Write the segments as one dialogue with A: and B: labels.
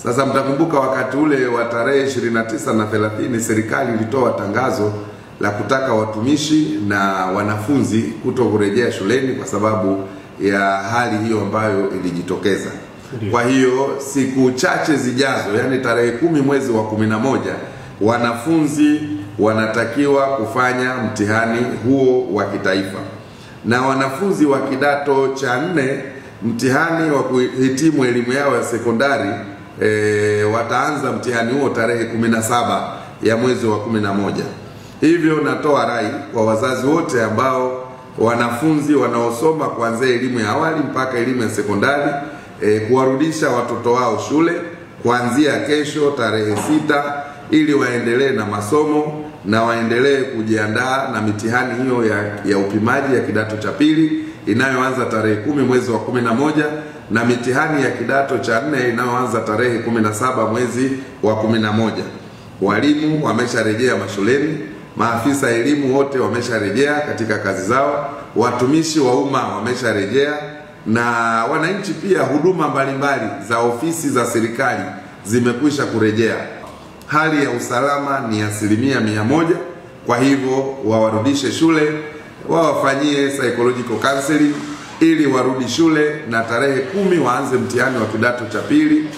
A: Sasa mtakumbuka wakati ule wa tarehe 29 na 30 serikali ilitoa tangazo la kutaka watumishi na wanafunzi kuto kurejea shuleni kwa sababu ya hali hiyo ambayo ilijitokeza. Kwa hiyo siku chache zijazo, yani tarehe 10 mwezi wa 11, wanafunzi wanatakiwa kufanya mtihani huo wa kitaifa. Na wanafunzi wa kidato cha 4 mtihani wa kuhitimu elimu yao ya sekondari wataanza mtihani huo tarehe 17 ya mwezi wa 11. Hivyo natoa rai kwa wazazi wote ambao wanafunzi wanaosoma kuanzia elimu ya awali mpaka elimu ya sekondari kuwarudisha watoto wao shule kuanzia kesho tarehe 6 ili waendelee na masomo na waendelee kujiandaa na mitihani hiyo ya upimaji ya kidato cha pili inayoanza tarehe 10 mwezi wa 11 na mitihani ya kidato cha 4 inayoanza tarehe 17 mwezi wa 11. Walimu wamesharejea mashuleni, maafisa elimu wote wamesharejea katika kazi zao, watumishi wa umma wamesharejea, na wananchi pia huduma mbalimbali za ofisi za serikali zimekwisha kurejea. Hali ya usalama ni 100%, kwa hivyo wawarudishe shule, wawafanyie psychological counseling ili warudi shule, na tarehe 10 waanze mtihani wa kidato cha pili,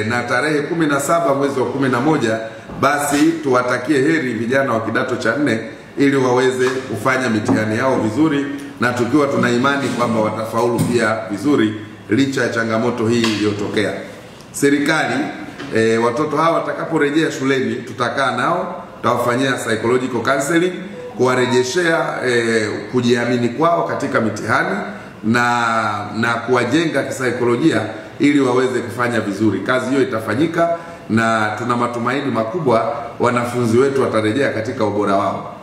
A: na tarehe 17 mwezi wa 11 basi tuwatakie heri vijana wa kidato cha 4 ili waweze kufanya mitihani yao vizuri, na tukiwa tuna imani kwamba watafaulu pia vizuri licha ya changamoto hii iliyotokea. Serikali watoto hawa watakaporejea shuleni tutakaa nao, tutawafanyia psychological counseling kuwarejeshea kujiamini kwao katika mitihani na kuwajenga kisaikolojia ili waweze kufanya vizuri. Kazi hiyo itafanyika na tuna matumaini makubwa wanafunzi wetu watarejea katika ubora wao.